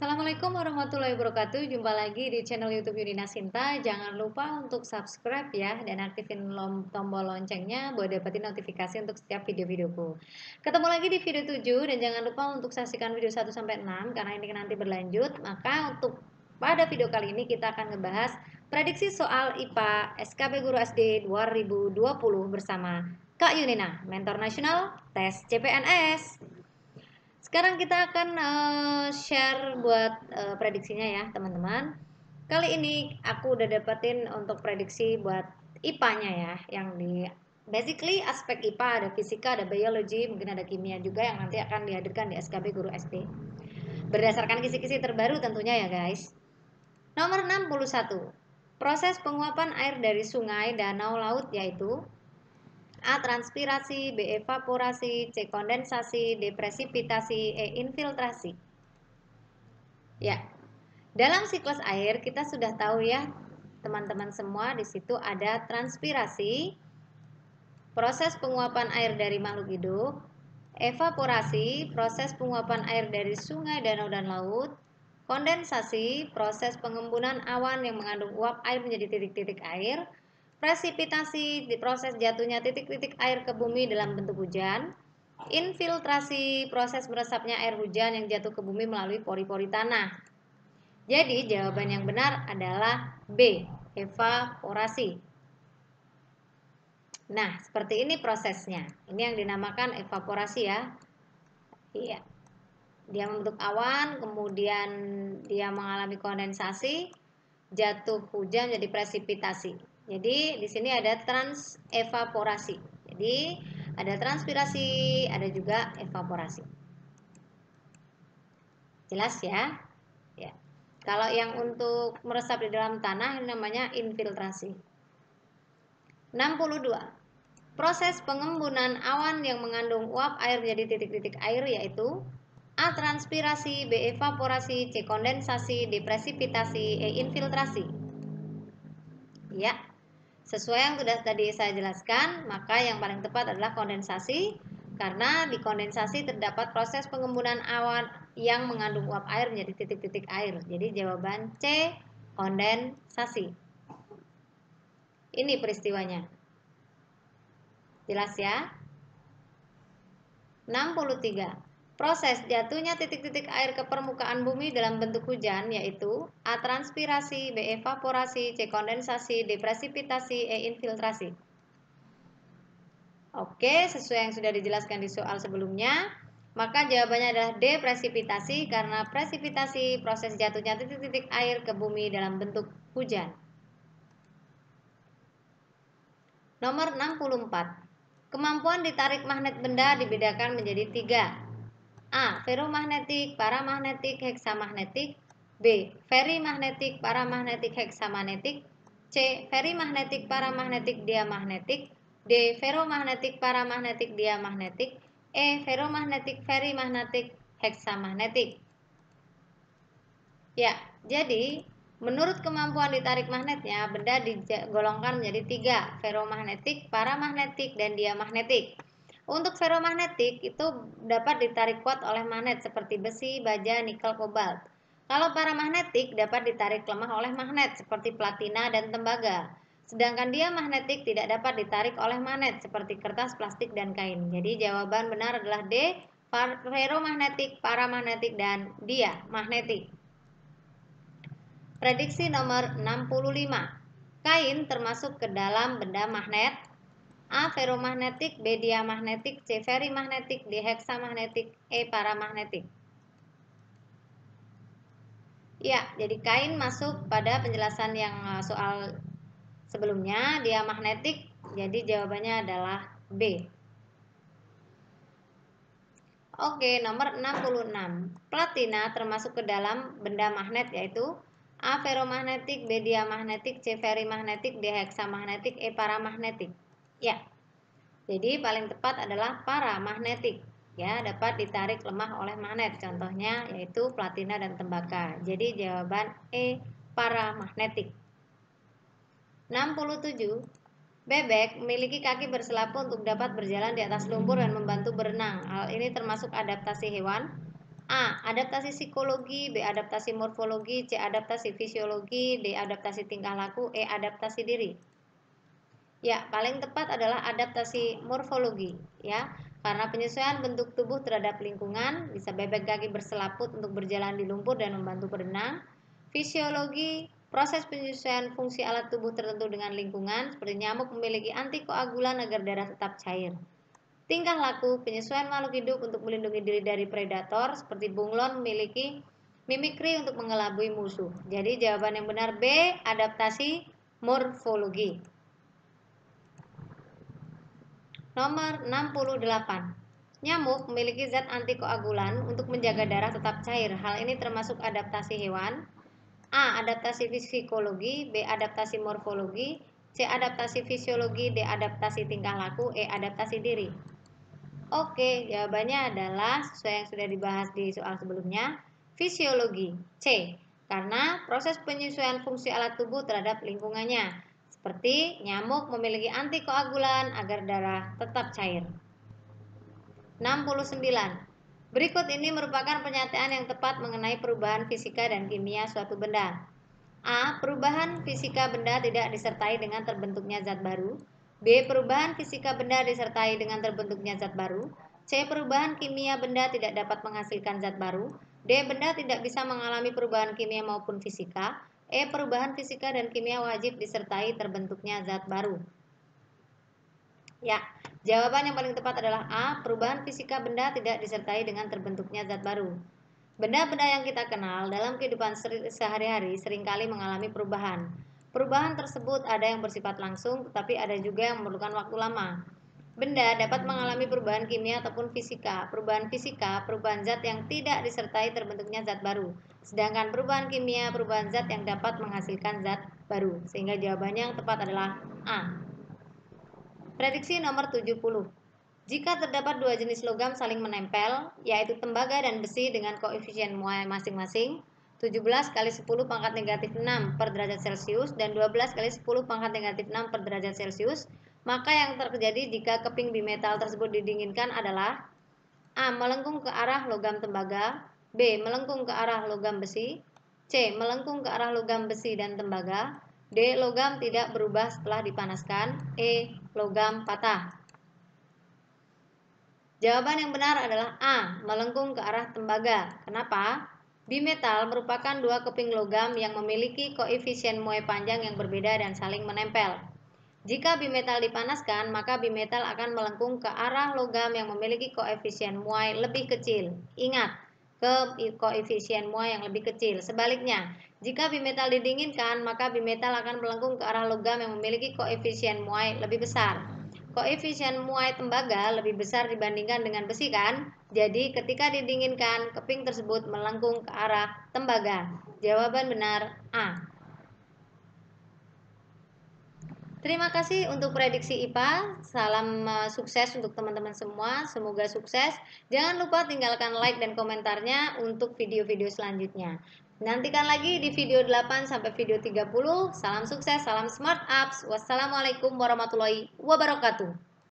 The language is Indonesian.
Assalamualaikum warahmatullahi wabarakatuh. Jumpa lagi di channel YouTube Yudina Sinta. Jangan lupa untuk subscribe ya dan aktifin tombol loncengnya buat dapetin notifikasi untuk setiap video-videoku. Ketemu lagi di video 7 dan jangan lupa untuk saksikan video 1 sampai 6 karena ini nanti berlanjut. Maka untuk pada video kali ini kita akan ngebahas prediksi soal IPA SKB Guru SD 2020 bersama Kak Yunina, Mentor Nasional Tes CPNS. Sekarang kita akan share buat prediksinya ya teman-teman. Kali ini aku udah dapetin untuk prediksi buat IPA-nya ya, yang di basically aspek IPA ada fisika, ada biologi, mungkin ada kimia juga yang nanti akan dihadirkan di SKB Guru SD. Berdasarkan kisi-kisi terbaru tentunya ya guys. Nomor 61. Proses penguapan air dari sungai, danau, laut yaitu A. Transpirasi, B. Evaporasi, C. Kondensasi, D. Presipitasi, E. Infiltrasi. Ya, dalam siklus air kita sudah tahu ya teman-teman semua, di situ ada transpirasi, proses penguapan air dari makhluk hidup, evaporasi, proses penguapan air dari sungai, danau, dan laut, kondensasi, proses pengembunan awan yang mengandung uap air menjadi titik-titik air, presipitasi, proses jatuhnya titik-titik air ke bumi dalam bentuk hujan, infiltrasi, proses meresapnya air hujan yang jatuh ke bumi melalui pori-pori tanah. Jadi jawaban yang benar adalah B, evaporasi. Nah, seperti ini prosesnya. Ini yang dinamakan evaporasi ya. Iya. Dia membentuk awan, kemudian dia mengalami kondensasi, jatuh hujan jadi presipitasi. Jadi di sini ada transevaporasi. Jadi ada transpirasi, ada juga evaporasi. Jelas ya? Ya. Kalau yang untuk meresap di dalam tanah ini namanya infiltrasi. 62. Proses pengembunan awan yang mengandung uap air menjadi titik-titik air yaitu A. Transpirasi, B. Evaporasi, C. Kondensasi, D. Presipitasi, E. Infiltrasi. Ya, sesuai yang sudah tadi saya jelaskan, maka yang paling tepat adalah kondensasi karena di kondensasi terdapat proses pengembunan awan yang mengandung uap air menjadi titik-titik air. Jadi jawaban C, kondensasi. Ini peristiwanya. Jelas ya? 63. Proses jatuhnya titik-titik air ke permukaan bumi dalam bentuk hujan yaitu A. Transpirasi, B. Evaporasi, C. Kondensasi, D. Presipitasi, E. Infiltrasi. Oke, sesuai yang sudah dijelaskan di soal sebelumnya, maka jawabannya adalah D. Presipitasi karena presipitasi proses jatuhnya titik-titik air ke bumi dalam bentuk hujan. Nomor 64. Kemampuan ditarik magnet benda dibedakan menjadi 3. A. Feromagnetik, paramagnetik, heksamagnetik. B. Ferimagnetik, paramagnetik, heksamagnetik. C. Ferimagnetik, paramagnetik, diamagnetik. D. Feromagnetik, paramagnetik, diamagnetik. E. Feromagnetik, ferimagnetik, heksamagnetik. Ya, jadi menurut kemampuan ditarik magnetnya, benda digolongkan menjadi 3, feromagnetik, paramagnetik, dan diamagnetik. Untuk feromagnetik itu dapat ditarik kuat oleh magnet seperti besi, baja, nikel, kobalt. Kalau paramagnetik dapat ditarik lemah oleh magnet seperti platina dan tembaga. Sedangkan diamagnetik tidak dapat ditarik oleh magnet seperti kertas, plastik, dan kain. Jadi jawaban benar adalah D, feromagnetik, paramagnetik, dan diamagnetik. Prediksi nomor 65. Kain termasuk ke dalam benda magnet. A. Feromagnetik, B. Diamagnetik, C. Ferimagnetik, D. Heksamagnetik, E. Paramagnetik. Ya, jadi kain masuk pada penjelasan yang soal sebelumnya, diamagnetik. Jadi jawabannya adalah B. Oke, nomor 66. Platina termasuk ke dalam benda magnet yaitu A. Feromagnetik, B. Diamagnetik, C. Ferimagnetik, D. Heksamagnetik, E. Paramagnetik. Ya, jadi paling tepat adalah paramagnetik. Ya, dapat ditarik lemah oleh magnet. Contohnya yaitu platina dan tembaga. Jadi jawaban E. Paramagnetik. 67. Bebek memiliki kaki berselapu untuk dapat berjalan di atas lumpur dan membantu berenang. Hal ini termasuk adaptasi hewan. A. Adaptasi psikologi, B. Adaptasi morfologi, C. Adaptasi fisiologi, D. Adaptasi tingkah laku, E. Adaptasi diri. Ya, paling tepat adalah adaptasi morfologi, ya. Karena penyesuaian bentuk tubuh terhadap lingkungan, bisa bebek kaki berselaput untuk berjalan di lumpur dan membantu berenang. Fisiologi, proses penyesuaian fungsi alat tubuh tertentu dengan lingkungan, seperti nyamuk memiliki antikoagulan agar darah tetap cair. Tingkah laku, penyesuaian makhluk hidup untuk melindungi diri dari predator, seperti bunglon memiliki mimikri untuk mengelabui musuh. Jadi jawaban yang benar B, adaptasi morfologi. Nomor 68. Nyamuk memiliki zat antikoagulan untuk menjaga darah tetap cair. Hal ini termasuk adaptasi hewan. A. Adaptasi psikologi, B. Adaptasi morfologi, C. Adaptasi fisiologi, D. Adaptasi tingkah laku, E. Adaptasi diri. Oke, jawabannya adalah sesuai yang sudah dibahas di soal sebelumnya, fisiologi. C. Karena proses penyesuaian fungsi alat tubuh terhadap lingkungannya, seperti nyamuk memiliki antikoagulan agar darah tetap cair. 69. Berikut ini merupakan pernyataan yang tepat mengenai perubahan fisika dan kimia suatu benda. A. Perubahan fisika benda tidak disertai dengan terbentuknya zat baru. B. Perubahan fisika benda disertai dengan terbentuknya zat baru. C. Perubahan kimia benda tidak dapat menghasilkan zat baru. D. Benda tidak bisa mengalami perubahan kimia maupun fisika. E. Perubahan fisika dan kimia wajib disertai terbentuknya zat baru. Ya, jawaban yang paling tepat adalah A. Perubahan fisika benda tidak disertai dengan terbentuknya zat baru. Benda-benda yang kita kenal dalam kehidupan sehari-hari seringkali mengalami perubahan. Perubahan tersebut ada yang bersifat langsung, tetapi ada juga yang memerlukan waktu lama. Benda dapat mengalami perubahan kimia ataupun fisika. Perubahan fisika, perubahan zat yang tidak disertai terbentuknya zat baru. Sedangkan perubahan kimia, perubahan zat yang dapat menghasilkan zat baru. Sehingga jawabannya yang tepat adalah A. Prediksi nomor 70. Jika terdapat dua jenis logam saling menempel, yaitu tembaga dan besi dengan koefisien muai masing-masing, 17 kali 10 pangkat negatif 6 per derajat Celcius dan 12 kali 10 pangkat negatif 6 per derajat Celcius, maka yang terjadi jika keping bimetal tersebut didinginkan adalah A. Melengkung ke arah logam tembaga, B. Melengkung ke arah logam besi, C. Melengkung ke arah logam besi dan tembaga, D. Logam tidak berubah setelah dipanaskan, E. Logam patah. Jawaban yang benar adalah A. Melengkung ke arah tembaga. Kenapa? Bimetal merupakan dua keping logam yang memiliki koefisien muai panjang yang berbeda dan saling menempel. Jika bimetal dipanaskan, maka bimetal akan melengkung ke arah logam yang memiliki koefisien muai lebih kecil. Ingat, ke koefisien muai yang lebih kecil. Sebaliknya, jika bimetal didinginkan, maka bimetal akan melengkung ke arah logam yang memiliki koefisien muai lebih besar. Koefisien muai tembaga lebih besar dibandingkan dengan besi kan? Jadi ketika didinginkan, keping tersebut melengkung ke arah tembaga. Jawaban benar A. Terima kasih untuk prediksi IPA. Salam sukses untuk teman-teman semua. Semoga sukses. Jangan lupa tinggalkan like dan komentarnya untuk video-video selanjutnya. Nantikan lagi di video 8 sampai video 30. Salam sukses, salam smart apps. Wassalamualaikum warahmatullahi wabarakatuh.